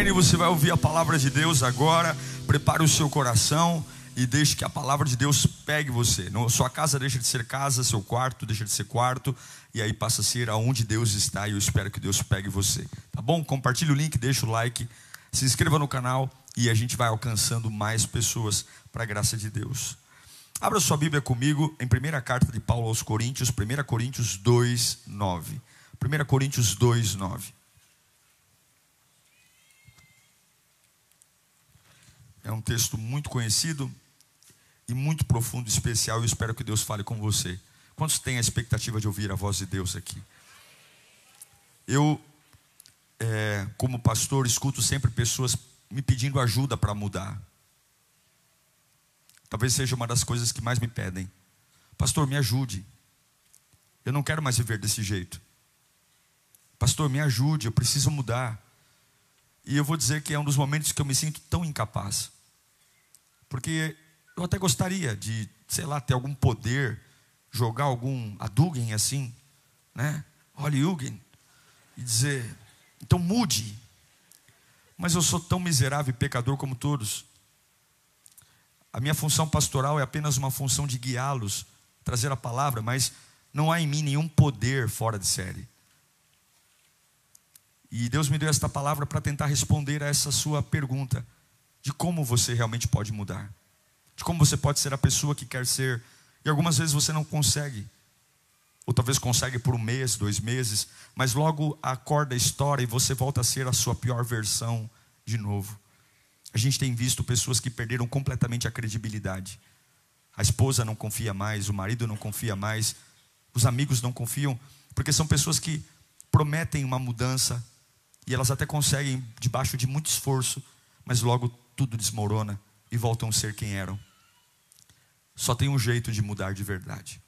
Amém? Você vai ouvir a palavra de Deus agora. Prepare o seu coração e deixe que a palavra de Deus pegue você. Sua casa deixa de ser casa, seu quarto deixa de ser quarto, e aí passa a ser aonde Deus está. E eu espero que Deus pegue você, tá bom? Compartilhe o link, deixa o like, se inscreva no canal e a gente vai alcançando mais pessoas para a graça de Deus. Abra sua Bíblia comigo em 1ª carta de Paulo aos Coríntios, 1 Coríntios 2:9. 1 Coríntios 2:9. É um texto muito conhecido e muito profundo e especial. Eu espero que Deus fale com você. Quantos têm a expectativa de ouvir a voz de Deus aqui? Eu, como pastor, escuto sempre pessoas me pedindo ajuda para mudar. Talvez seja uma das coisas que mais me pedem. Pastor, me ajude. Eu não quero mais viver desse jeito. Pastor, me ajude, eu preciso mudar. E eu vou dizer que é um dos momentos que eu me sinto tão incapaz. Porque eu até gostaria de, sei lá, ter algum poder, jogar algum Hadouken assim, né? Hadouken, e dizer, então mude. Mas eu sou tão miserável e pecador como todos. A minha função pastoral é apenas uma função de guiá-los, trazer a palavra, mas não há em mim nenhum poder fora de série. E Deus me deu esta palavra para tentar responder a essa sua pergunta, de como você realmente pode mudar, de como você pode ser a pessoa que quer ser, e algumas vezes você não consegue, ou talvez consegue por 1 mês, 2 meses, mas logo a corda estoura e você volta a ser a sua pior versão de novo. A gente tem visto pessoas que perderam completamente a credibilidade. A esposa não confia mais, o marido não confia mais, os amigos não confiam, porque são pessoas que prometem uma mudança, e elas até conseguem debaixo de muito esforço, mas logo tudo desmorona e voltam a ser quem eram. Só tem um jeito de mudar de verdade.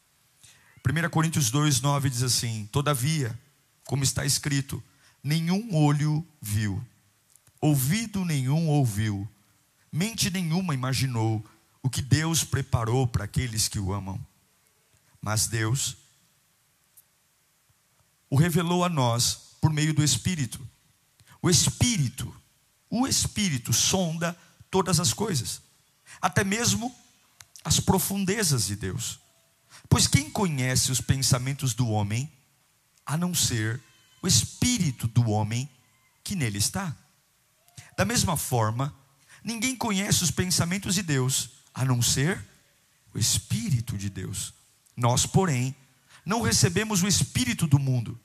1 Coríntios 2:9 diz assim: todavia, como está escrito, nenhum olho viu, ouvido nenhum ouviu, mente nenhuma imaginou o que Deus preparou para aqueles que o amam. Mas Deus o revelou a nós por meio do Espírito. O Espírito sonda todas as coisas, até mesmo as profundezas de Deus. Pois quem conhece os pensamentos do homem, a não ser o Espírito do homem que nele está? Da mesma forma, ninguém conhece os pensamentos de Deus, a não ser o Espírito de Deus. Nós, porém, não recebemos o Espírito do mundo,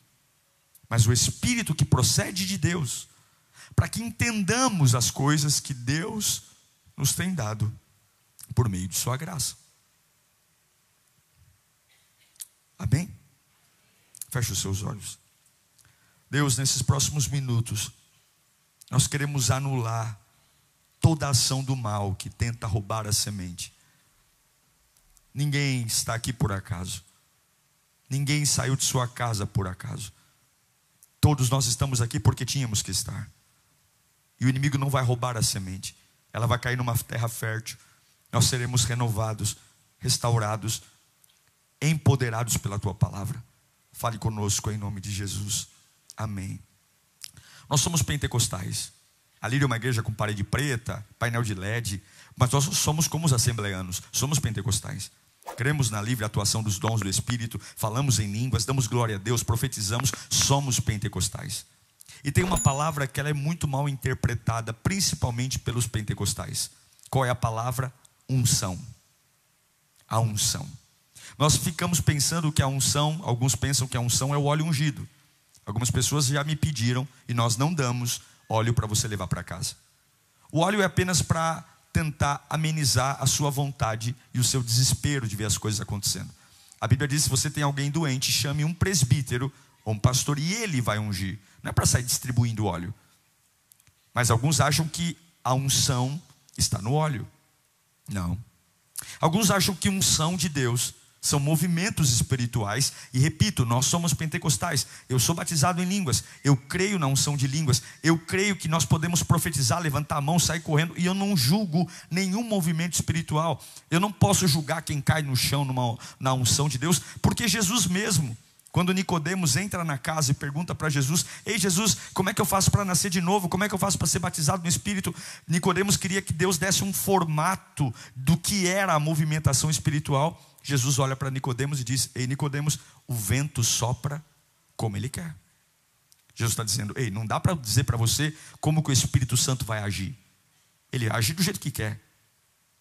mas o Espírito que procede de Deus, para que entendamos as coisas que Deus nos tem dado por meio de sua graça. Amém? Feche os seus olhos. Deus, nesses próximos minutos, nós queremos anular toda a ação do mal que tenta roubar a semente. Ninguém está aqui por acaso. Ninguém saiu de sua casa por acaso. Todos nós estamos aqui porque tínhamos que estar. E o inimigo não vai roubar a semente. Ela vai cair numa terra fértil. Nós seremos renovados, restaurados, empoderados pela tua palavra. Fale conosco em nome de Jesus. Amém. Nós somos pentecostais. A Lírio é uma igreja com parede preta, painel de LED, mas nós somos como os assembleanos, somos pentecostais. Cremos na livre atuação dos dons do Espírito, falamos em línguas, damos glória a Deus, profetizamos, somos pentecostais. E tem uma palavra que ela é muito mal interpretada, principalmente pelos pentecostais. Qual é a palavra? Unção. A unção. Nós ficamos pensando que a unção, alguns pensam que a unção é o óleo ungido. Algumas pessoas já me pediram, e nós não damos óleo para você levar para casa. O óleo é apenas para tentar amenizar a sua vontade e o seu desespero de ver as coisas acontecendo. A Bíblia diz: se você tem alguém doente, chame um presbítero ou um pastor e ele vai ungir. Não é para sair distribuindo óleo. Mas alguns acham que a unção está no óleo. Não. Alguns acham que unção de Deus são movimentos espirituais. E repito, nós somos pentecostais. Eu sou batizado em línguas. Eu creio na unção de línguas. Eu creio que nós podemos profetizar, levantar a mão, sair correndo. E eu não julgo nenhum movimento espiritual. Eu não posso julgar quem cai no chão na unção de Deus, porque Jesus mesmo, Quando Nicodemos entra na casa e pergunta para Jesus: ei Jesus, como é que eu faço para nascer de novo? Como é que eu faço para ser batizado no Espírito? Nicodemos queria que Deus desse um formato do que era a movimentação espiritual. Jesus olha para Nicodemos e diz: ei Nicodemos, o vento sopra como ele quer. Jesus está dizendo: ei, não dá para dizer para você como que o Espírito Santo vai agir. Ele age do jeito que quer.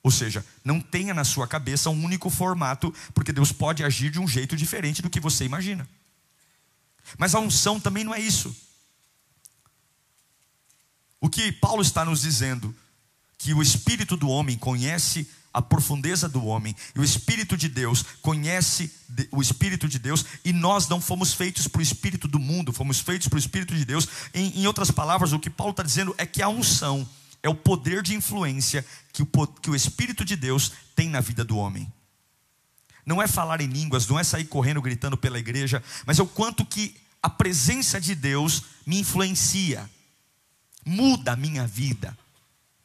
Ou seja, não tenha na sua cabeça um único formato, porque Deus pode agir de um jeito diferente do que você imagina. Mas a unção também não é isso. O que Paulo está nos dizendo, que o Espírito do homem conhece a profundeza do homem, e o Espírito de Deus conhece o Espírito de Deus, e nós não fomos feitos para o Espírito do mundo, fomos feitos para o Espírito de Deus. Em outras palavras, o que Paulo está dizendo é que a unção é o poder de influência que o Espírito de Deus tem na vida do homem. Não é falar em línguas, não é sair correndo gritando pela igreja, mas é o quanto que a presença de Deus me influencia, muda a minha vida,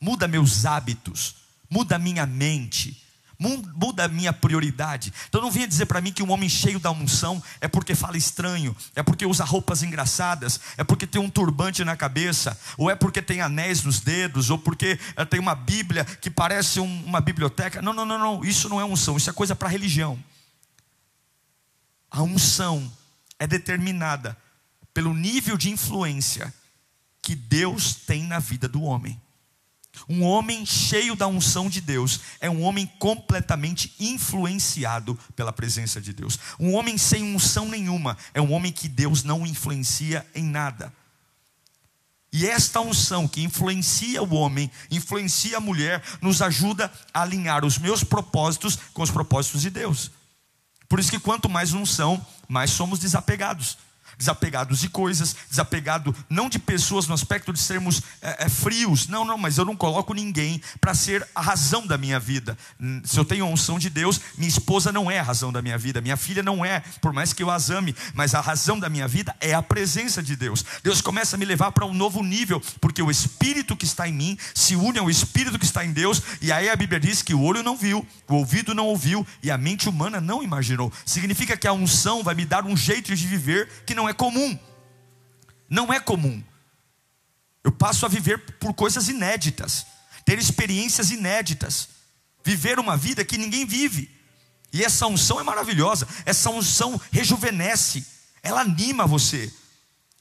muda meus hábitos, muda a minha mente, muda a minha prioridade. Então não venha dizer para mim que um homem cheio da unção é porque fala estranho, é porque usa roupas engraçadas, é porque tem um turbante na cabeça, ou é porque tem anéis nos dedos, ou porque tem uma Bíblia que parece uma biblioteca. Não, isso não é unção, isso é coisa para religião. A unção é determinada pelo nível de influência que Deus tem na vida do homem. Um homem cheio da unção de Deus é um homem completamente influenciado pela presença de Deus. Um homem sem unção nenhuma é um homem que Deus não influencia em nada. E esta unção que influencia o homem, influencia a mulher, nos ajuda a alinhar os meus propósitos com os propósitos de Deus. Por isso que quanto mais unção, mais somos desapegados. Desapegados de coisas, desapegado não de pessoas no aspecto de sermos frios, não, mas eu não coloco ninguém para ser a razão da minha vida. Se eu tenho a unção de Deus, minha esposa não é a razão da minha vida, minha filha não é, por mais que eu as ame, mas a razão da minha vida é a presença de Deus. Deus começa a me levar para um novo nível, porque o Espírito que está em mim se une ao Espírito que está em Deus. E aí a Bíblia diz que o olho não viu, o ouvido não ouviu e a mente humana não imaginou. Significa que a unção vai me dar um jeito de viver que não é comum. Não é comum. Eu passo a viver por coisas inéditas, ter experiências inéditas, viver uma vida que ninguém vive. E essa unção é maravilhosa. Essa unção rejuvenesce, ela anima você,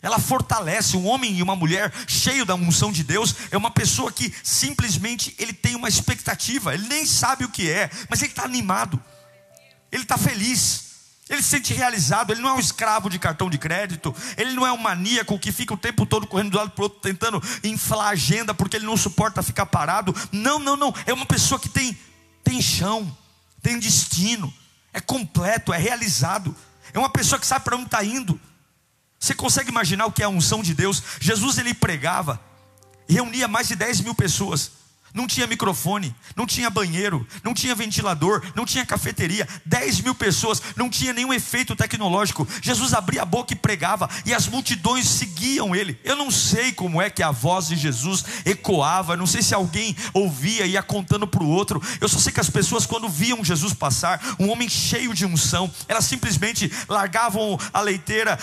ela fortalece. Um homem e uma mulher cheio da unção de Deus é uma pessoa que simplesmente ele tem uma expectativa, ele nem sabe o que é, mas ele está animado, ele está feliz, ele se sente realizado. Ele não é um escravo de cartão de crédito, ele não é um maníaco que fica o tempo todo correndo de um lado para o outro tentando inflar a agenda porque ele não suporta ficar parado. Não, é uma pessoa que tem chão, tem destino, é completo, é realizado, é uma pessoa que sabe para onde está indo. Você consegue imaginar o que é a unção de Deus? Jesus, ele pregava e reunia mais de 10 mil pessoas. Não tinha microfone, não tinha banheiro, não tinha ventilador, não tinha cafeteria. 10 mil pessoas, não tinha nenhum efeito tecnológico. Jesus abria a boca e pregava, e as multidões seguiam ele. Eu não sei como é que a voz de Jesus ecoava, não sei se alguém ouvia e ia contando para o outro. Eu só sei que as pessoas, quando viam Jesus passar, um homem cheio de unção, elas simplesmente largavam a leiteira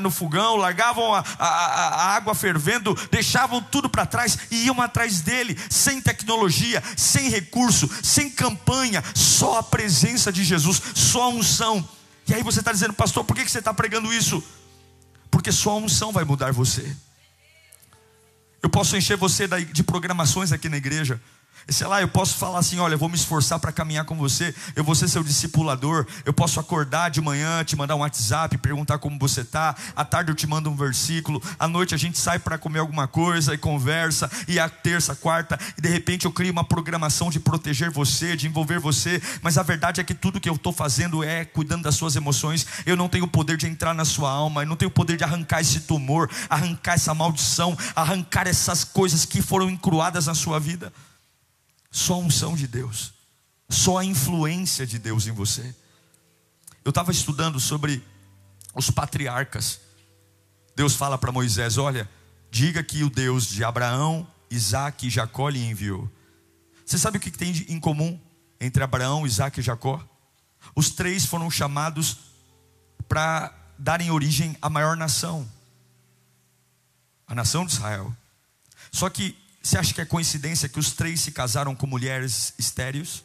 no fogão, largavam a água fervendo, deixavam tudo para trás e iam atrás dele, sem tecnologia, sem recurso, sem campanha, só a presença de Jesus, só a unção. E aí você está dizendo: pastor, por que você está pregando isso? Porque só a unção vai mudar você. Eu posso encher você de programações aqui na igreja, sei lá, eu posso falar assim: olha, eu vou me esforçar para caminhar com você, eu vou ser seu discipulador. Eu posso acordar de manhã, te mandar um WhatsApp, perguntar como você está. À tarde eu te mando um versículo. À noite a gente sai para comer alguma coisa e conversa. E a terça, quarta, e de repente eu crio uma programação de proteger você, de envolver você. Mas a verdade é que tudo que eu estou fazendo é cuidando das suas emoções. Eu não tenho o poder de entrar na sua alma, eu não tenho o poder de arrancar esse tumor, arrancar essa maldição, arrancar essas coisas que foram encruadas na sua vida. Só a unção de Deus, só a influência de Deus em você. Eu estava estudando sobre os patriarcas. Deus fala para Moisés: olha, diga que o Deus de Abraão, Isaque e Jacó lhe enviou. Você sabe o que tem em comum entre Abraão, Isaque e Jacó? Os três foram chamados para darem origem à maior nação, a nação de Israel. Só que você acha que é coincidência que os 3 se casaram com mulheres estéreis?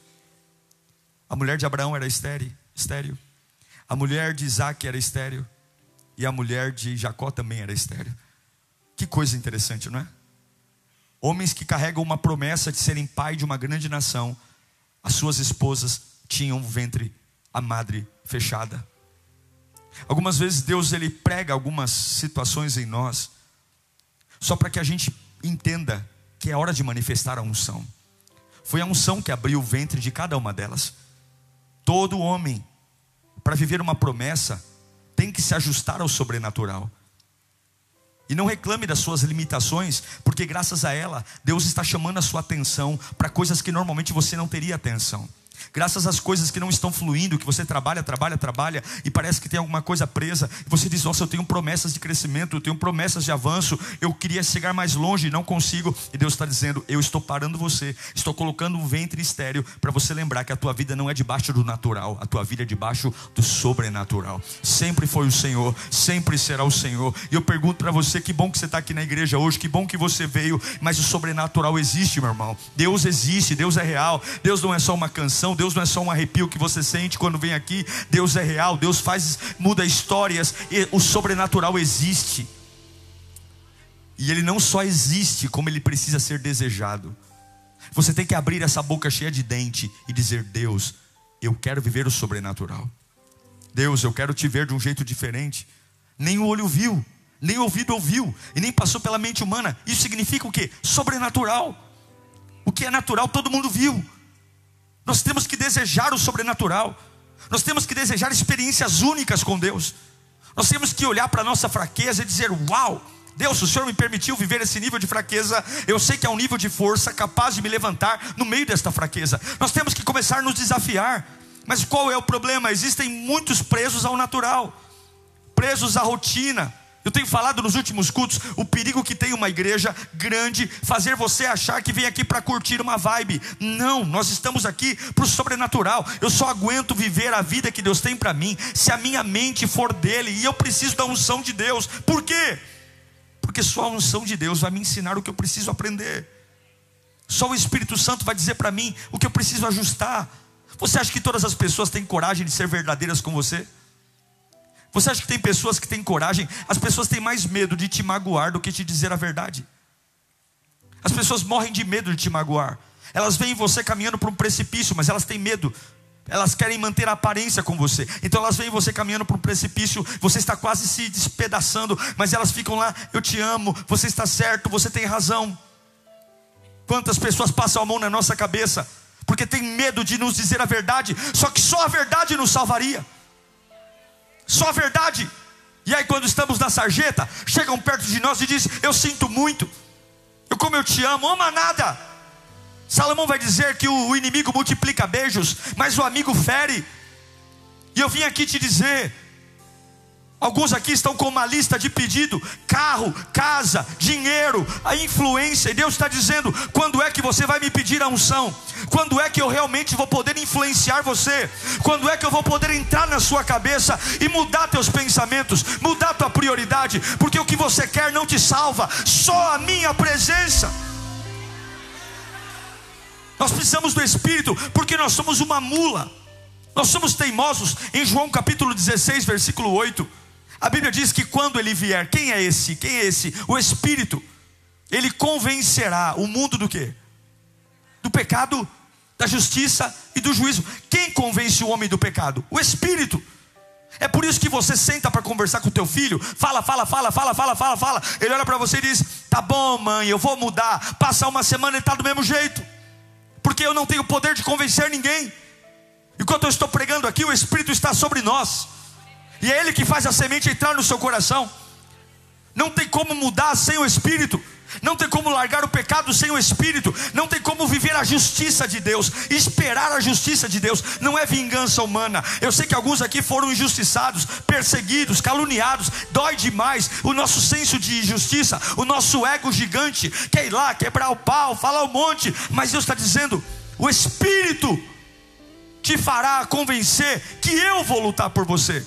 A mulher de Abraão era estéril. A mulher de Isaac era estéril. E a mulher de Jacó também era estéril. Que coisa interessante, não é? Homens que carregam uma promessa de serem pai de uma grande nação, as suas esposas tinham o ventre, a madre fechada. Algumas vezes Deus ele prega algumas situações em nós, só para que a gente entenda que é hora de manifestar a unção. Foi a unção que abriu o ventre de cada uma delas. Todo homem, para viver uma promessa, tem que se ajustar ao sobrenatural. E não reclame das suas limitações, porque graças a ela, Deus está chamando a sua atenção para coisas que normalmente você não teria atenção. Graças às coisas que não estão fluindo, que você trabalha, e parece que tem alguma coisa presa, e você diz, nossa, eu tenho promessas de crescimento, eu tenho promessas de avanço, eu queria chegar mais longe e não consigo. E Deus está dizendo, eu estou parando você, estou colocando um ventre estéril, para você lembrar que a tua vida não é debaixo do natural, a tua vida é debaixo do sobrenatural. Sempre foi o Senhor, sempre será o Senhor. E eu pergunto para você, que bom que você está aqui na igreja hoje, que bom que você veio, mas o sobrenatural existe, meu irmão. Deus existe, Deus é real. Deus não é só uma canção, Deus não é só um arrepio que você sente quando vem aqui. Deus é real, Deus muda histórias, e o sobrenatural existe. E ele não só existe, como ele precisa ser desejado. Você tem que abrir essa boca cheia de dente e dizer, Deus, eu quero viver o sobrenatural. Deus, eu quero te ver de um jeito diferente. Nem o olho viu, nem o ouvido ouviu, e nem passou pela mente humana. Isso significa o quê? Sobrenatural. O que é natural todo mundo viu. Nós temos que desejar o sobrenatural. Nós temos que desejar experiências únicas com Deus. Nós temos que olhar para a nossa fraqueza e dizer, uau, Deus, o Senhor me permitiu viver esse nível de fraqueza. Eu sei que é um nível de força capaz de me levantar no meio desta fraqueza. Nós temos que começar a nos desafiar. Mas qual é o problema? Existem muitos presos ao natural, presos à rotina. Eu tenho falado nos últimos cultos o perigo que tem uma igreja grande fazer você achar que vem aqui para curtir uma vibe. Não, nós estamos aqui para o sobrenatural. Eu só aguento viver a vida que Deus tem para mim se a minha mente for dele, e eu preciso da unção de Deus. Por quê? Porque só a unção de Deus vai me ensinar o que eu preciso aprender. Só o Espírito Santo vai dizer para mim o que eu preciso ajustar. Você acha que todas as pessoas têm coragem de ser verdadeiras com você? Você acha que tem pessoas que têm coragem? As pessoas têm mais medo de te magoar do que te dizer a verdade. As pessoas morrem de medo de te magoar. Elas veem você caminhando para um precipício, mas elas têm medo. Elas querem manter a aparência com você. Então elas veem você caminhando para um precipício, você está quase se despedaçando, mas elas ficam lá, eu te amo, você está certo, você tem razão. Quantas pessoas passam a mão na nossa cabeça porque tem medo de nos dizer a verdade? Só que só a verdade nos salvaria. Só a verdade. E aí quando estamos na sarjeta, chegam perto de nós e dizem, eu sinto muito, como eu te amo, ama nada. Salomão vai dizer que o inimigo multiplica beijos, mas o amigo fere. E eu vim aqui te dizer, alguns aqui estão com uma lista de pedido, carro, casa, dinheiro, a influência, e Deus está dizendo, quando é que você vai me pedir a unção? Quando é que eu realmente vou poder influenciar você? Quando é que eu vou poder entrar na sua cabeça e mudar teus pensamentos, mudar tua prioridade? Porque o que você quer não te salva, só a minha presença. Nós precisamos do Espírito, porque nós somos uma mula, nós somos teimosos. Em João capítulo 16, versículo 8, a Bíblia diz que quando ele vier, quem é esse? Quem é esse? O Espírito. Ele convencerá o mundo do quê? Do pecado, da justiça e do juízo. Quem convence o homem do pecado? O Espírito. É por isso que você senta para conversar com o teu filho, fala. Ele olha para você e diz, tá bom mãe, eu vou mudar. Passa uma semana e ele está do mesmo jeito. Porque eu não tenho poder de convencer ninguém. Enquanto eu estou pregando aqui, o Espírito está sobre nós. E é Ele que faz a semente entrar no seu coração. Não tem como mudar sem o Espírito. Não tem como largar o pecado sem o Espírito. Não tem como viver a justiça de Deus, esperar a justiça de Deus. Não é vingança humana. Eu sei que alguns aqui foram injustiçados, perseguidos, caluniados. Dói demais o nosso senso de justiça. O nosso ego gigante quer ir lá, quebrar o pau, falar um monte. Mas Deus está dizendo, o Espírito te fará convencer que eu vou lutar por você.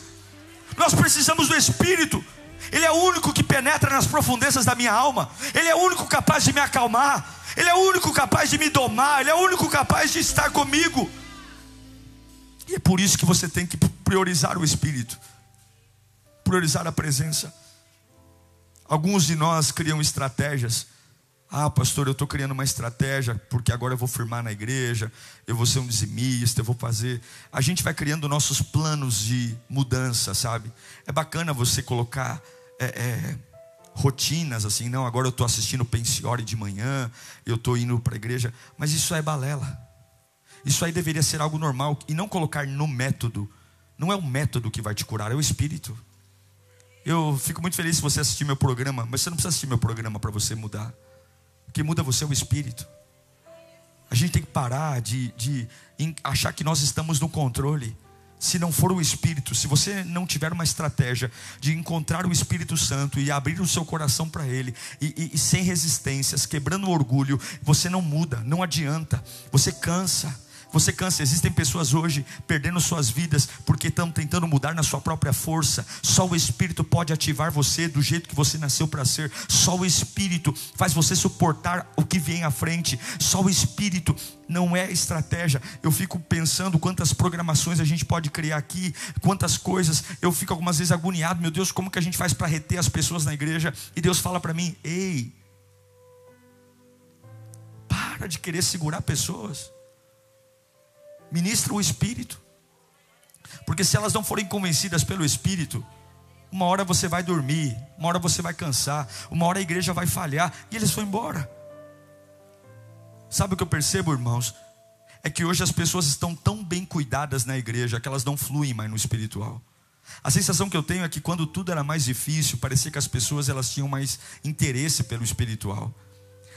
Nós precisamos do Espírito. Ele é o único que penetra nas profundezas da minha alma. Ele é o único capaz de me acalmar. Ele é o único capaz de me domar. Ele é o único capaz de estar comigo. E é por isso que você tem que priorizar o Espírito, priorizar a presença. Alguns de nós criam estratégias. Ah, pastor, eu estou criando uma estratégia porque agora eu vou firmar na igreja, eu vou ser um dizimista, eu vou fazer. A gente vai criando nossos planos de mudança, sabe? É bacana você colocar rotinas assim. Não, agora eu estou assistindo o Pensiore de manhã, eu estou indo para a igreja. Mas isso é balela. Isso aí deveria ser algo normal. E não colocar no método. Não é o método que vai te curar, é o Espírito. Eu fico muito feliz se você assistir meu programa. Mas você não precisa assistir meu programa para você mudar. O que muda você é o Espírito. A gente tem que parar de achar que nós estamos no controle. Se não for o Espírito, se você não tiver uma estratégia de encontrar o Espírito Santo e abrir o seu coração para Ele, e sem resistências, quebrando o orgulho, você não muda, não adianta. Você cansa. Você cansa. Existem pessoas hoje perdendo suas vidas porque estão tentando mudar na sua própria força. Só o Espírito pode ativar você do jeito que você nasceu para ser. Só o Espírito faz você suportar o que vem à frente. Só o Espírito, não é estratégia. Eu fico pensando quantas programações a gente pode criar aqui, quantas coisas. Eu fico algumas vezes agoniado. Meu Deus, como que a gente faz para reter as pessoas na igreja? E Deus fala para mim: ei, para de querer segurar pessoas. Ministra o Espírito. Porque se elas não forem convencidas pelo Espírito, uma hora você vai dormir, uma hora você vai cansar, uma hora a igreja vai falhar e eles vão embora. Sabe o que eu percebo, irmãos? É que hoje as pessoas estão tão bem cuidadas na igreja que elas não fluem mais no espiritual. A sensação que eu tenho é que quando tudo era mais difícil, parecia que as pessoas elas tinham mais interesse pelo espiritual.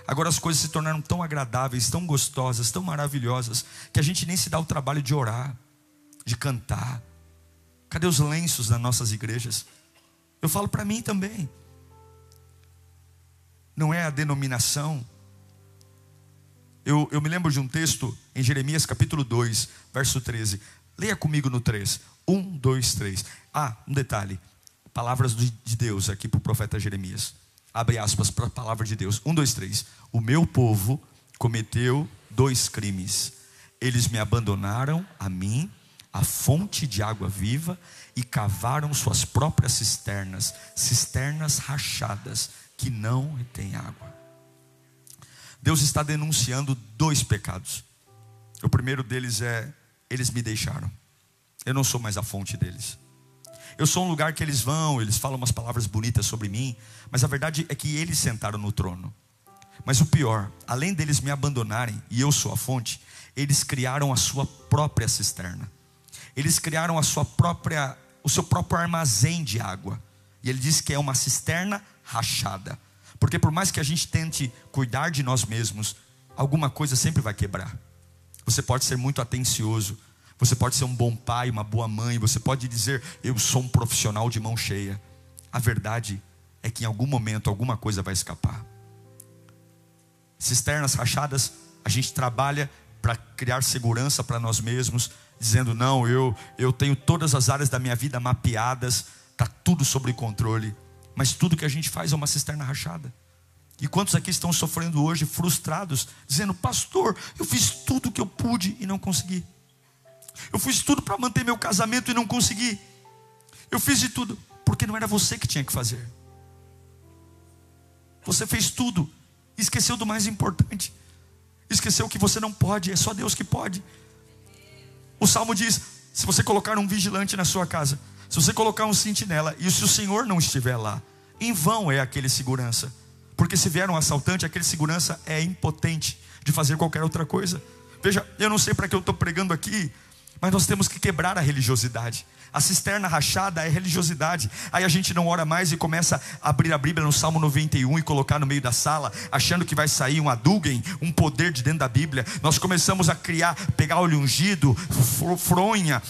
Agora as coisas se tornaram tão agradáveis, tão gostosas, tão maravilhosas, que a gente nem se dá o trabalho de orar, de cantar. Cadê os lenços nas nossas igrejas? Eu falo para mim também. Não é a denominação. Eu me lembro de um texto em Jeremias capítulo 2, verso 13. Leia comigo no 3. 1, 2, 3. Um detalhe. Palavras de Deus aqui para o profeta Jeremias. Abre aspas para a palavra de Deus. 1, 2, 3. O meu povo cometeu 2 crimes. Eles me abandonaram a mim, a fonte de água viva, e cavaram suas próprias cisternas, cisternas rachadas, que não retêm água. Deus está denunciando 2 pecados. O primeiro deles é: eles me deixaram. Eu não sou mais a fonte deles. Eu sou um lugar que eles vão, eles falam umas palavras bonitas sobre mim, mas a verdade é que eles sentaram no trono. Mas o pior, além deles me abandonarem e eu sou a fonte, eles criaram a sua própria cisterna. Eles criaram o seu próprio armazém de água. E ele diz que é uma cisterna rachada. Porque por mais que a gente tente cuidar de nós mesmos, alguma coisa sempre vai quebrar. Você pode ser muito atencioso, você pode ser um bom pai, uma boa mãe, você pode dizer: eu sou um profissional de mão cheia. A verdade é que em algum momento alguma coisa vai escapar. Cisternas rachadas, a gente trabalha para criar segurança para nós mesmos, dizendo: não, eu tenho todas as áreas da minha vida mapeadas, está tudo sob controle. Mas tudo que a gente faz é uma cisterna rachada. E quantos aqui estão sofrendo hoje, frustrados, dizendo: pastor, eu fiz tudo o que eu pude e não consegui. Eu fiz tudo para manter meu casamento e não consegui. Eu fiz de tudo, porque não era você que tinha que fazer. Você fez tudo, esqueceu do mais importante. Esqueceu que você não pode, é só Deus que pode. O Salmo diz: se você colocar um vigilante na sua casa, se você colocar um sentinela, e se o Senhor não estiver lá, em vão é aquele segurança. Porque se vier um assaltante, aquele segurança é impotente de fazer qualquer outra coisa. Veja, eu não sei para que eu estou pregando aqui, mas nós temos que quebrar a religiosidade. A cisterna rachada é religiosidade. Aí a gente não ora mais e começa a abrir a Bíblia no Salmo 91 e colocar no meio da sala, achando que vai sair um Hadouken, um poder de dentro da Bíblia. Nós começamos a pegar óleo ungido, fronha,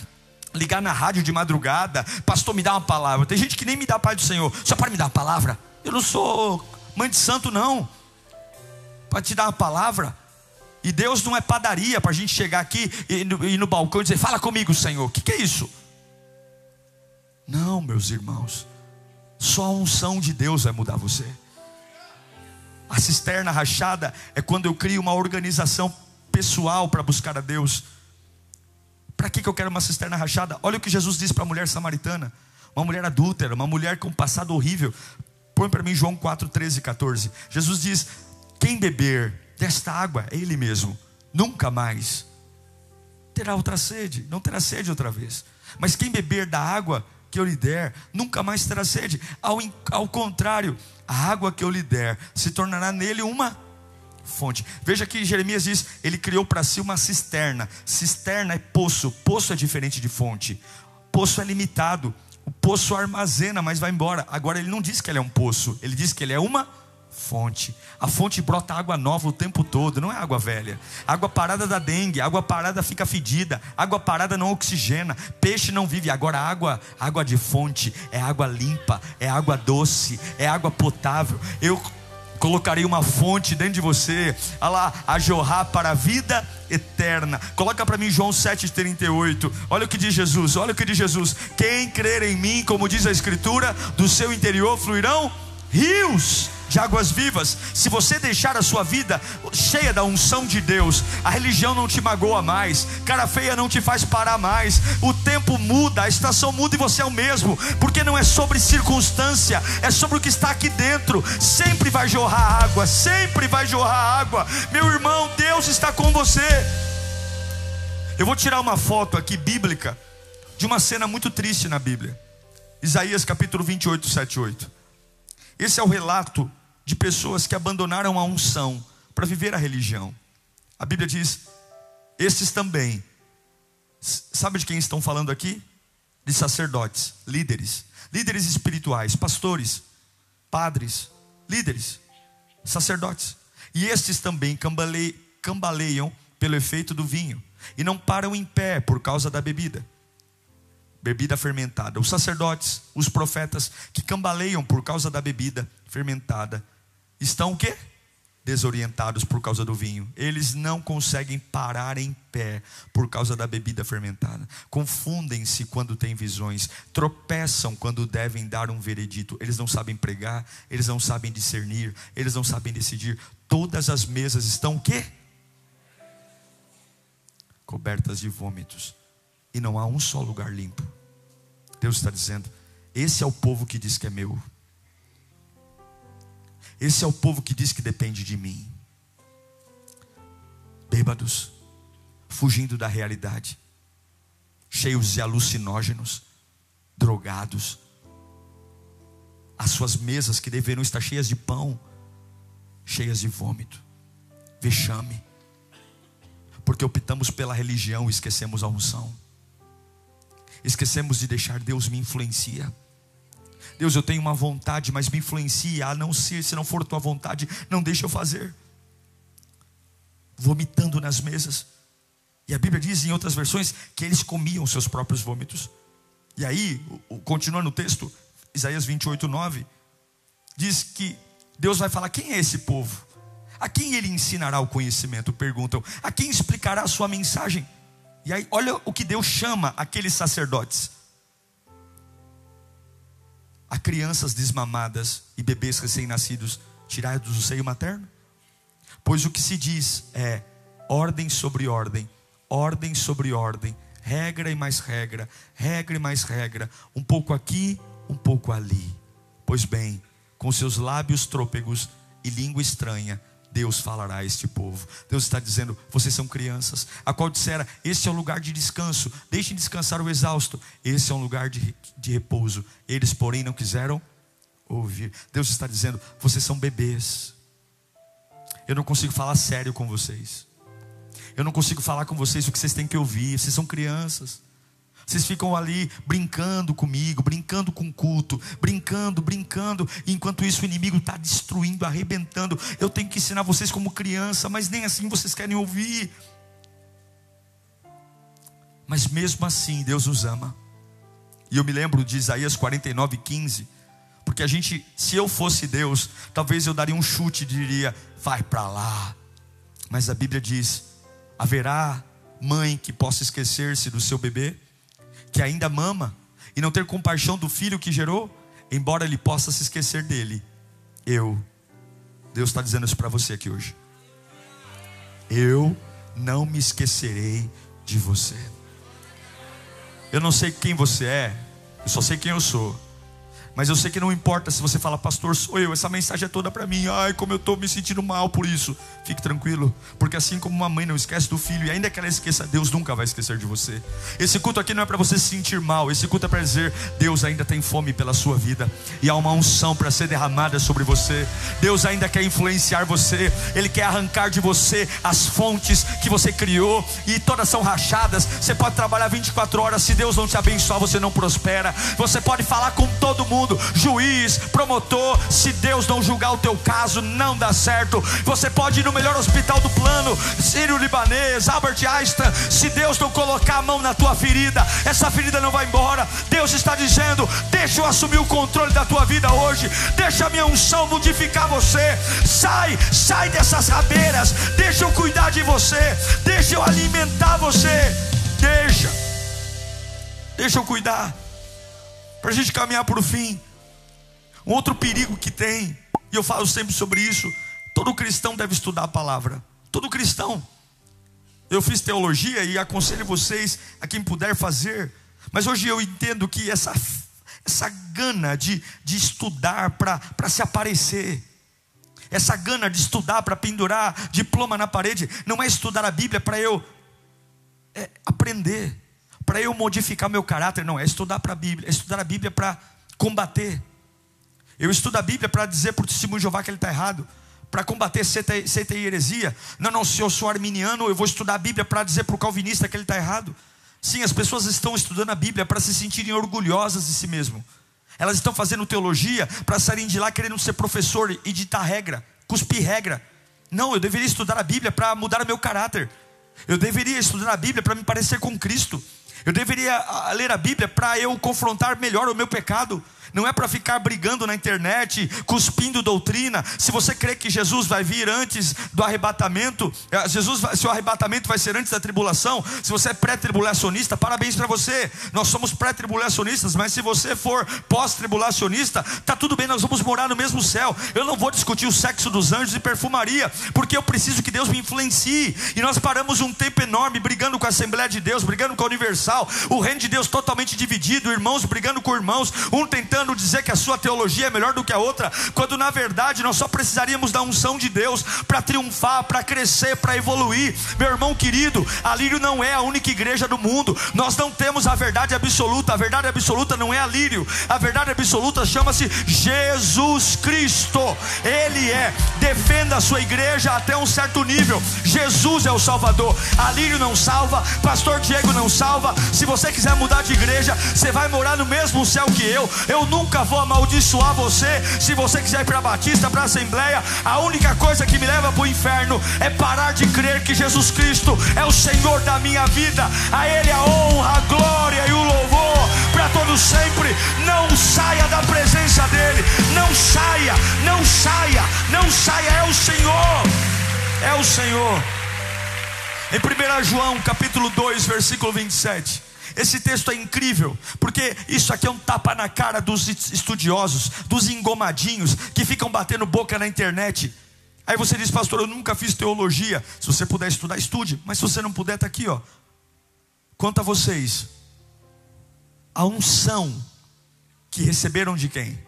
ligar na rádio de madrugada: pastor, me dá uma palavra. Tem gente que nem me dá a paz do Senhor. Só para me dar uma palavra. Eu não sou mãe de santo não, para te dar uma palavra. E Deus não é padaria para a gente chegar aqui e no balcão e dizer: fala comigo, Senhor. O que é isso? Não, meus irmãos, só a unção de Deus vai mudar você. A cisterna rachada é quando eu crio uma organização pessoal para buscar a Deus. Para que eu quero uma cisterna rachada? Olha o que Jesus disse para a mulher samaritana, uma mulher adúltera, uma mulher com um passado horrível. Põe para mim João 4, 13 e 14. Jesus diz: quem beber desta água, é Ele mesmo, nunca mais terá outra sede, não terá sede outra vez. Mas quem beber da água que eu lhe der, nunca mais terá sede. Ao contrário, a água que eu lhe der se tornará nele uma fonte. Veja que Jeremias diz: ele criou para si uma cisterna. Cisterna é poço. Poço é diferente de fonte. Poço é limitado. O poço armazena, mas vai embora. Agora ele não diz que ele é um poço, ele diz que ele é uma fonte. A fonte brota água nova o tempo todo, não é água velha. Água parada dá dengue, água parada fica fedida, água parada não oxigena, peixe não vive. Agora água de fonte é água limpa, é água doce, é água potável. Eu colocarei uma fonte dentro de você, a jorrar para a vida eterna. Coloca para mim João 7,38. Olha o que diz Jesus, olha o que diz Jesus: quem crer em mim, como diz a Escritura, do seu interior fluirão rios de águas vivas. Se você deixar a sua vida cheia da unção de Deus, a religião não te magoa mais, cara feia não te faz parar mais, o tempo muda, a estação muda e você é o mesmo, porque não é sobre circunstância, é sobre o que está aqui dentro. Sempre vai jorrar água, sempre vai jorrar água. Meu irmão, Deus está com você. Eu vou tirar uma foto aqui bíblica de uma cena muito triste na Bíblia. Isaías capítulo 28, 7 e 8. Esse é o relato de pessoas que abandonaram a unção para viver a religião. A Bíblia diz: esses também, sabe de quem estão falando aqui? De sacerdotes, líderes espirituais, pastores, padres, líderes, sacerdotes. E estes também cambaleiam pelo efeito do vinho, e não param em pé por causa da bebida fermentada. Os sacerdotes, os profetas que cambaleiam por causa da bebida fermentada, estão o quê? Desorientados por causa do vinho. Eles não conseguem parar em pé por causa da bebida fermentada. Confundem-se quando têm visões, tropeçam quando devem dar um veredito. Eles não sabem pregar, eles não sabem discernir, eles não sabem decidir. Todas as mesas estão o quê? Cobertas de vômitos, e não há um só lugar limpo. Deus está dizendo: esse é o povo que diz que é meu. Esse é o povo que diz que depende de mim. Bêbados, fugindo da realidade, cheios de alucinógenos, drogados. As suas mesas que deveriam estar cheias de pão, cheias de vômito, vexame, porque optamos pela religião e esquecemos a unção. Esquecemos de deixar Deus me influenciar. Deus, eu tenho uma vontade, mas me influencia. A não ser, se não for tua vontade, não deixa eu fazer. Vomitando nas mesas. E a Bíblia diz em outras versões que eles comiam seus próprios vômitos. E aí, continuando o texto, Isaías 28, 9, diz que Deus vai falar: quem é esse povo? A quem ele ensinará o conhecimento? Perguntam. A quem explicará a sua mensagem? E aí, olha o que Deus chama aqueles sacerdotes: a crianças desmamadas e bebês recém-nascidos tirados do seio materno. Pois o que se diz é ordem sobre ordem, ordem sobre ordem, regra e mais regra, regra e mais regra, um pouco aqui, um pouco ali. Pois bem, com seus lábios trôpegos e língua estranha, Deus falará a este povo. Deus está dizendo: vocês são crianças, a qual dissera: este é o lugar de descanso, deixem descansar o exausto. Esse é um lugar de repouso. Eles porém não quiseram ouvir. Deus está dizendo: vocês são bebês. Eu não consigo falar sério com vocês. Eu não consigo falar com vocês o que vocês têm que ouvir. Vocês são crianças. Vocês ficam ali brincando comigo, brincando com o culto, brincando, e enquanto isso o inimigo está destruindo, arrebentando. Eu tenho que ensinar vocês como criança, mas nem assim vocês querem ouvir. Mas mesmo assim Deus nos ama. E eu me lembro de Isaías 49, 15. Porque se eu fosse Deus, talvez eu daria um chute e diria: vai para lá. Mas a Bíblia diz: haverá mãe que possa esquecer-se do seu bebê, que ainda mama, e não ter compaixão do filho que gerou, embora ele possa se esquecer dele, Deus está dizendo isso para você aqui hoje. Eu não me esquecerei de você. Eu não sei quem você é, eu só sei quem eu sou. Mas eu sei que não importa se você fala, pastor, sou eu, essa mensagem é toda para mim. Ai, como eu estou me sentindo mal por isso. Fique tranquilo, porque assim como uma mãe não esquece do filho, e ainda que ela esqueça, Deus nunca vai esquecer de você. Esse culto aqui não é para você se sentir mal. Esse culto é para dizer, Deus ainda tem fome pela sua vida, e há uma unção para ser derramada sobre você. Deus ainda quer influenciar você. Ele quer arrancar de você as fontes que você criou, e todas são rachadas. Você pode trabalhar 24 horas, se Deus não te abençoar, você não prospera. Você pode falar com todo mundo, juiz, promotor, se Deus não julgar o teu caso, não dá certo. Você pode ir no melhor hospital do plano, Sírio-Libanês, Albert Einstein, se Deus não colocar a mão na tua ferida, essa ferida não vai embora. Deus está dizendo, deixa eu assumir o controle da tua vida hoje, deixa a minha unção modificar você. Sai dessas rabeiras, deixa eu cuidar de você, deixa eu alimentar você, deixa eu cuidar. Para a gente caminhar para o fim, um outro perigo que tem, e eu falo sempre sobre isso, todo cristão deve estudar a palavra. Todo cristão. Eu fiz teologia e aconselho vocês, a quem puder fazer, mas hoje eu entendo que essa gana de estudar para se aparecer, essa gana de estudar para pendurar diploma na parede, não é estudar a Bíblia para eu aprender, para eu modificar meu caráter, não, é estudar para a Bíblia, é estudar a Bíblia para combater. Eu estudo a Bíblia para dizer para o testemunho de Jeová que ele está errado, para combater seita e heresia. Não, se eu sou arminiano, eu vou estudar a Bíblia para dizer para o calvinista que ele está errado. Sim, as pessoas estão estudando a Bíblia para se sentirem orgulhosas de si mesmo. Elas estão fazendo teologia para saírem de lá querendo ser professor e ditar regra, cuspir regra. Não, eu deveria estudar a Bíblia para mudar o meu caráter. Eu deveria estudar a Bíblia para me parecer com Cristo. Eu deveria ler a Bíblia para eu confrontar melhor o meu pecado. Não é para ficar brigando na internet, cuspindo doutrina. Se você crê que Jesus vai vir antes do arrebatamento, se o arrebatamento vai ser antes da tribulação, se você é pré-tribulacionista, parabéns para você. Nós somos pré-tribulacionistas, mas se você for pós-tribulacionista, tá tudo bem, nós vamos morar no mesmo céu. Eu não vou discutir o sexo dos anjos e perfumaria, porque eu preciso que Deus me influencie. E nós paramos um tempo enorme brigando com a Assembleia de Deus, brigando com a Universal, o reino de Deus totalmente dividido, irmãos brigando com irmãos, um tentando dizer que a sua teologia é melhor do que a outra, quando na verdade nós só precisaríamos da unção de Deus para triunfar, para crescer, para evoluir. Meu irmão querido, a Lírio não é a única igreja do mundo. Nós não temos a verdade absoluta. A verdade absoluta não é a Lírio. A verdade absoluta chama-se Jesus Cristo. Ele defenda a sua igreja até um certo nível. Jesus é o Salvador. A Lírio não salva, pastor Diego não salva. Se você quiser mudar de igreja, você vai morar no mesmo céu que eu nunca vou amaldiçoar você. Se você quiser ir para a Batista, para a Assembleia, a única coisa que me leva para o inferno é parar de crer que Jesus Cristo é o Senhor da minha vida. A Ele a honra, a glória e o louvor para todos sempre. Não saia da presença dEle. Não saia, não saia, não saia. É o Senhor, é o Senhor. Em 1 João capítulo 2 versículo 27, esse texto é incrível, porque isso aqui é um tapa na cara dos estudiosos, dos engomadinhos que ficam batendo boca na internet. Aí você diz, pastor, eu nunca fiz teologia. Se você puder estudar, estude. Mas se você não puder, está aqui, ó. Quanto a vocês, a unção que receberam de quem?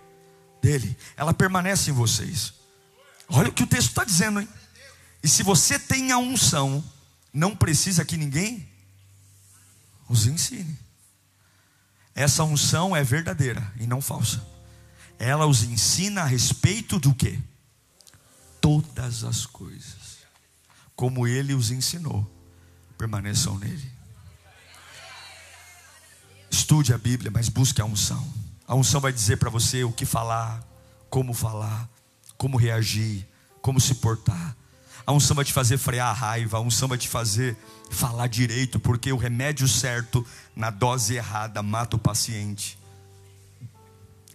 Dele. Ela permanece em vocês. Olha o que o texto está dizendo, hein? E se você tem a unção, não precisa que ninguém os ensine. Essa unção é verdadeira e não falsa. Ela os ensina a respeito do quê? Todas as coisas, como Ele os ensinou. Permaneçam nele. Estude a Bíblia, mas busque a unção. A unção vai dizer para você o que falar, como reagir, como se portar. A unção vai te fazer frear a raiva. A unção vai te fazer falar direito, porque o remédio certo na dose errada mata o paciente.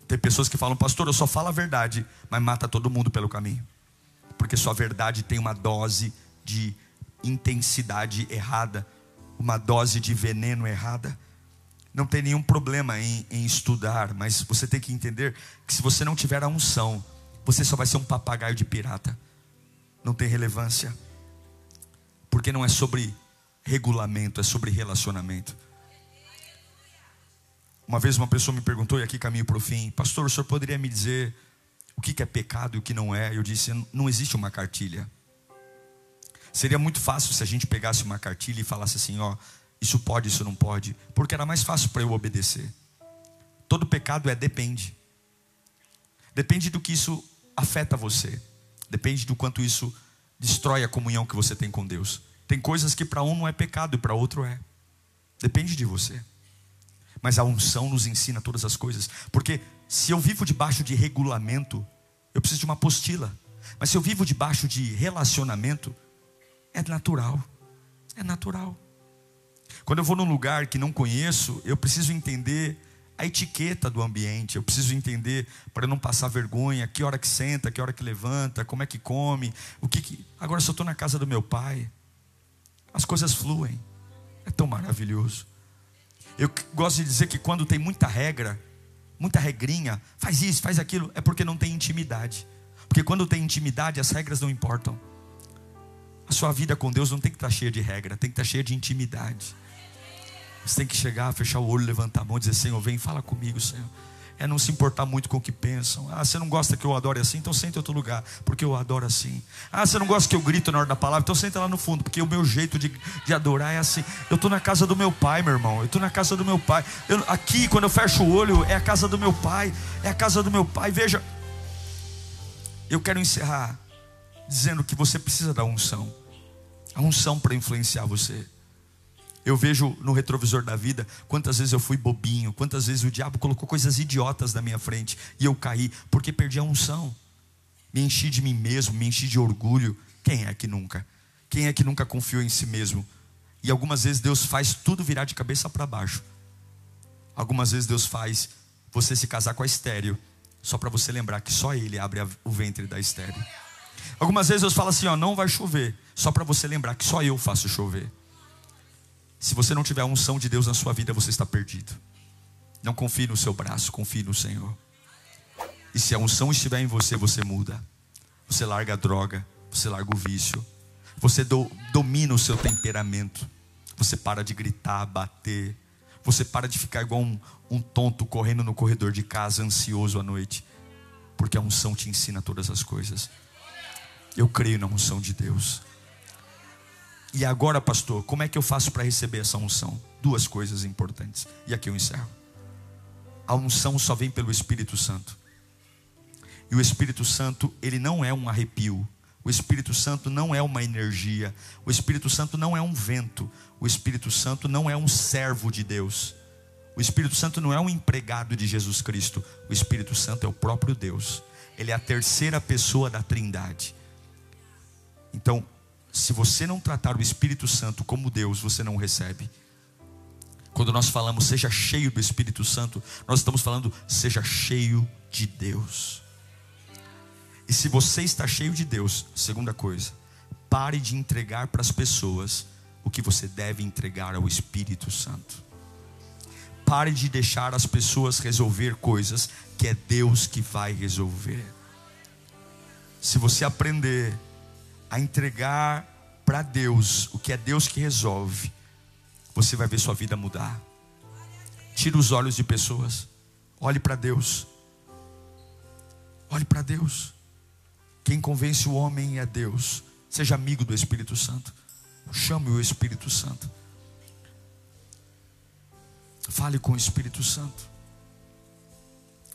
Tem pessoas que falam, pastor, eu só falo a verdade, mas mata todo mundo pelo caminho, porque sua verdade tem uma dose de intensidade errada, uma dose de veneno errada. não tem nenhum problema em estudar, mas você tem que entender que se você não tiver a unção, você só vai ser um papagaio de pirata. Não tem relevância, porque não é sobre regulamento, é sobre relacionamento. Uma vez uma pessoa me perguntou, e aqui caminho para o fim: pastor, o senhor poderia me dizer o que é pecado e o que não é? Eu disse: não existe uma cartilha. Seria muito fácil se a gente pegasse uma cartilha e falasse assim: ó, isso pode, isso não pode, porque era mais fácil para eu obedecer. Todo pecado depende. Depende do que isso afeta você. Depende do quanto isso destrói a comunhão que você tem com Deus. Tem coisas que para um não é pecado e para outro é. Depende de você. Mas a unção nos ensina todas as coisas. Porque se eu vivo debaixo de regulamento, eu preciso de uma apostila. Mas se eu vivo debaixo de relacionamento, é natural. É natural. Quando eu vou num lugar que não conheço, eu preciso entender a etiqueta do ambiente. Eu preciso entender, para não passar vergonha, que hora que senta, que hora que levanta, como é que come, Agora, se eu estou na casa do meu pai, as coisas fluem. É tão maravilhoso. Eu gosto de dizer que quando tem muita regra, muita regrinha, faz isso, faz aquilo, é porque não tem intimidade. Porque quando tem intimidade, as regras não importam. A sua vida com Deus não tem que estar cheia de regra, tem que estar cheia de intimidade. Você tem que chegar, fechar o olho, levantar a mão e dizer: Senhor, vem, fala comigo, Senhor. É não se importar muito com o que pensam. Ah, você não gosta que eu adore assim? Então senta em outro lugar, porque eu adoro assim. Ah, você não gosta que eu grito na hora da palavra? Então senta lá no fundo, porque o meu jeito de adorar é assim. Eu estou na casa do meu pai, meu irmão. Eu estou na casa do meu pai. Aqui, quando eu fecho o olho, é a casa do meu pai. É a casa do meu pai. Veja, eu quero encerrar dizendo que você precisa da unção. A unção para influenciar você. Eu vejo no retrovisor da vida quantas vezes eu fui bobinho, quantas vezes o diabo colocou coisas idiotas na minha frente e eu caí porque perdi a unção. Me enchi de mim mesmo, me enchi de orgulho. Quem é que nunca? Quem é que nunca confiou em si mesmo? E algumas vezes Deus faz tudo virar de cabeça para baixo. Algumas vezes Deus faz você se casar com a estéril, só para você lembrar que só Ele abre o ventre da estéril. Algumas vezes Deus fala assim: ó, não vai chover, só para você lembrar que só eu faço chover. Se você não tiver a unção de Deus na sua vida, você está perdido. Não confie no seu braço, confie no Senhor. E se a unção estiver em você, você muda. Você larga a droga, você larga o vício. Você domina o seu temperamento. Você para de gritar, bater. Você para de ficar igual um tonto correndo no corredor de casa, ansioso à noite. Porque a unção te ensina todas as coisas. Eu creio na unção de Deus. E agora, pastor, como é que eu faço para receber essa unção? Duas coisas importantes, e aqui eu encerro. A unção só vem pelo Espírito Santo. E o Espírito Santo, ele não é um arrepio. O Espírito Santo não é uma energia. O Espírito Santo não é um vento. O Espírito Santo não é um servo de Deus. O Espírito Santo não é um empregado de Jesus Cristo. O Espírito Santo é o próprio Deus. Ele é a terceira pessoa da Trindade. Então, se você não tratar o Espírito Santo como Deus, você não o recebe. Quando nós falamos seja cheio do Espírito Santo, nós estamos falando seja cheio de Deus. E se você está cheio de Deus, segunda coisa, pare de entregar para as pessoas o que você deve entregar ao Espírito Santo. Pare de deixar as pessoas resolver coisas que é Deus que vai resolver. Se você aprender a entregar para Deus o que é Deus que resolve, você vai ver sua vida mudar. Tira os olhos de pessoas, olhe para Deus. Olhe para Deus. Quem convence o homem é Deus. Seja amigo do Espírito Santo. Chame o Espírito Santo. Fale com o Espírito Santo.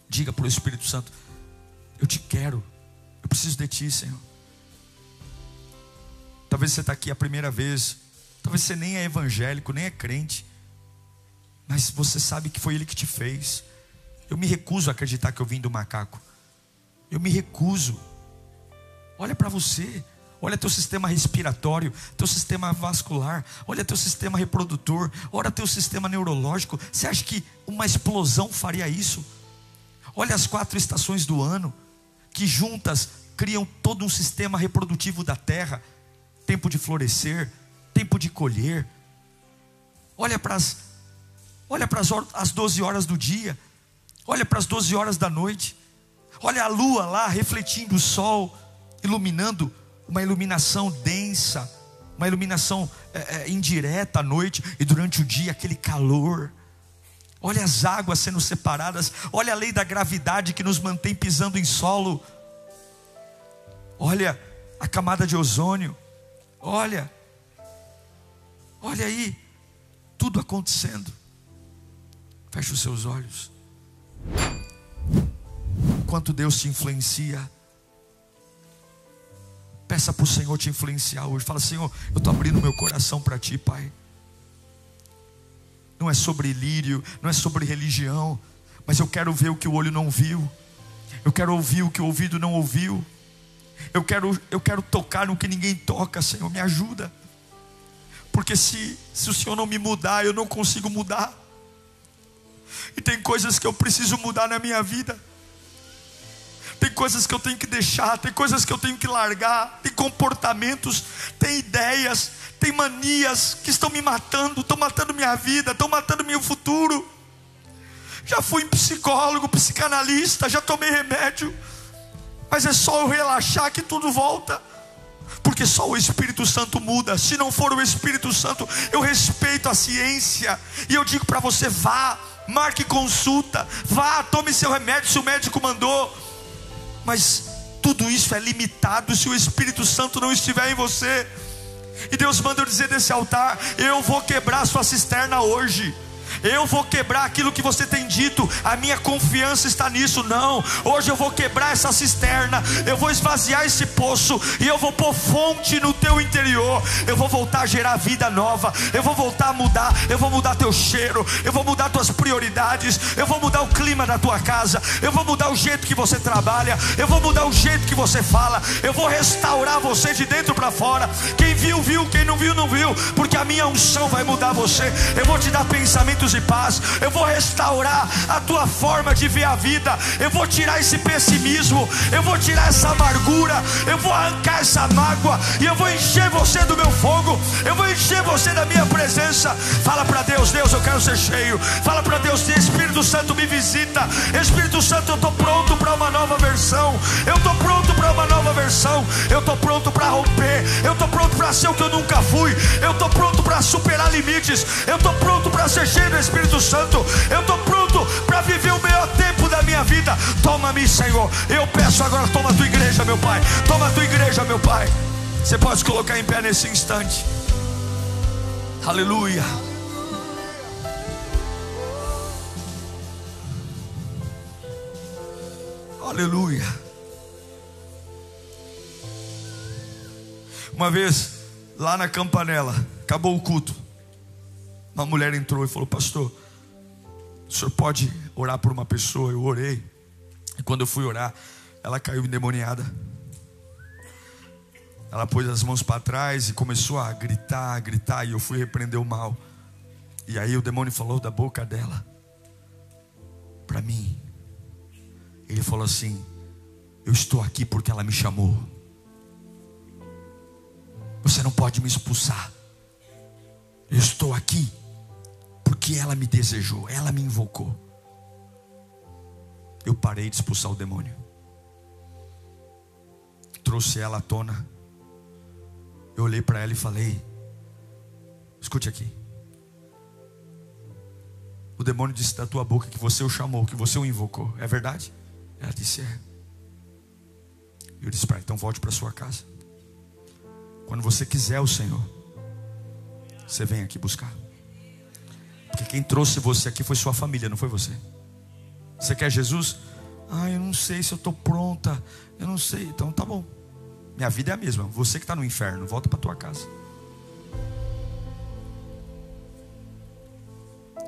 Diga para o Espírito Santo: eu te quero, eu preciso de ti, Senhor. Talvez você está aqui a primeira vez, talvez você nem é evangélico, nem é crente, mas você sabe que foi Ele que te fez. Eu me recuso a acreditar que eu vim do macaco. Eu me recuso. Olha para você, olha teu sistema respiratório, teu sistema vascular, olha teu sistema reprodutor, olha teu sistema neurológico. Você acha que uma explosão faria isso? Olha as 4 estações do ano, que juntas criam todo um sistema reprodutivo da terra. Tempo de florescer, tempo de colher. Olha Olha para as 12 horas do dia. Olha para as 12 horas da noite. Olha a lua lá refletindo o sol, iluminando, uma iluminação densa, uma iluminação indireta à noite, e durante o dia aquele calor. Olha as águas sendo separadas. Olha a lei da gravidade que nos mantém pisando em solo. Olha a camada de ozônio. Olha aí, tudo acontecendo. Feche os seus olhos. Quanto Deus te influencia. Peça para o Senhor te influenciar hoje. Fala: Senhor, eu estou abrindo meu coração para Ti, Pai. Não é sobre lírio, não é sobre religião, mas eu quero ver o que o olho não viu. Eu quero ouvir o que o ouvido não ouviu. Eu quero tocar no que ninguém toca. Senhor, me ajuda. Porque se o Senhor não me mudar, eu não consigo mudar. E tem coisas que eu preciso mudar na minha vida. Tem coisas que eu tenho que deixar, tem coisas que eu tenho que largar, tem comportamentos, tem ideias, tem manias que estão me matando, estão matando minha vida, estão matando meu futuro. Já fui psicólogo, psicanalista, já tomei remédio, mas é só eu relaxar que tudo volta. Porque só o Espírito Santo muda. Se não for o Espírito Santo, eu respeito a ciência, e eu digo para você: vá, marque consulta, vá, tome seu remédio se o médico mandou. Mas tudo isso é limitado se o Espírito Santo não estiver em você. E Deus manda eu dizer desse altar: eu vou quebrar a sua cisterna hoje. Eu vou quebrar aquilo que você tem dito, a minha confiança está nisso. Não, hoje eu vou quebrar essa cisterna, eu vou esvaziar esse poço, e eu vou pôr fonte no teu interior. Eu vou voltar a gerar vida nova, eu vou voltar a mudar, eu vou mudar teu cheiro, eu vou mudar tuas prioridades, eu vou mudar o clima da tua casa, eu vou mudar o jeito que você trabalha, eu vou mudar o jeito que você fala, eu vou restaurar você de dentro para fora. Quem viu, viu, quem não viu, não viu, porque a minha unção vai mudar você. Eu vou te dar pensamentos de paz, eu vou restaurar a tua forma de ver a vida, eu vou tirar esse pessimismo, eu vou tirar essa amargura, eu vou arrancar essa mágoa, e eu vou encher você do meu fogo, eu vou encher você da minha presença. Fala para Deus: Deus, eu quero ser cheio. Fala para Deus: Espírito Santo, me visita. Espírito Santo, eu estou pronto para uma nova versão, eu estou pronto para uma nova versão, eu estou pronto para romper, eu estou pronto para ser o que eu nunca fui, eu estou pronto para superar limites, eu estou pronto para ser cheio do Espírito Santo, eu estou pronto para viver o melhor tempo da minha vida. Toma-me, Senhor. Eu peço agora: toma a tua igreja, meu Pai. Toma a tua igreja, meu Pai. Você pode se colocar em pé nesse instante. Aleluia. Aleluia. Uma vez, lá na Campanella, acabou o culto, uma mulher entrou e falou: pastor, o senhor pode orar por uma pessoa? Eu orei, e quando eu fui orar, ela caiu endemoniada. Ela pôs as mãos para trás e começou a gritar, e eu fui repreender o mal. E aí o demônio falou da boca dela para mim. Ele falou assim: eu estou aqui porque ela me chamou. Você não pode me expulsar. Eu estou aqui porque ela me desejou, ela me invocou. Eu parei de expulsar o demônio, trouxe ela à tona. Eu olhei para ela e falei: escute aqui. O demônio disse da tua boca que você o chamou, que você o invocou. É verdade? Ela disse: é. Eu disse para ela: então volte para sua casa. Quando você quiser o Senhor, você vem aqui buscar. Porque quem trouxe você aqui foi sua família, não foi você. Você quer Jesus? Ah, eu não sei se eu estou pronta, eu não sei. Então tá bom, minha vida é a mesma. Você que está no inferno, volta para tua casa.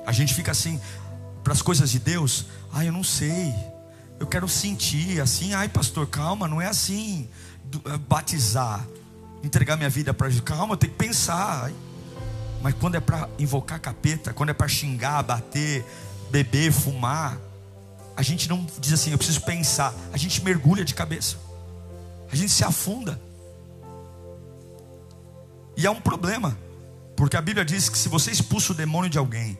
A gente fica assim para as coisas de Deus: ah, eu não sei, eu quero sentir assim. Ai, pastor, calma, não é assim. Batizar, entregar minha vida para Jesus, calma, eu tenho que pensar. Mas quando é para invocar capeta, quando é para xingar, bater, beber, fumar, a gente não diz assim: eu preciso pensar. A gente mergulha de cabeça, a gente se afunda. E é um problema, porque a Bíblia diz que se você expulsa o demônio de alguém,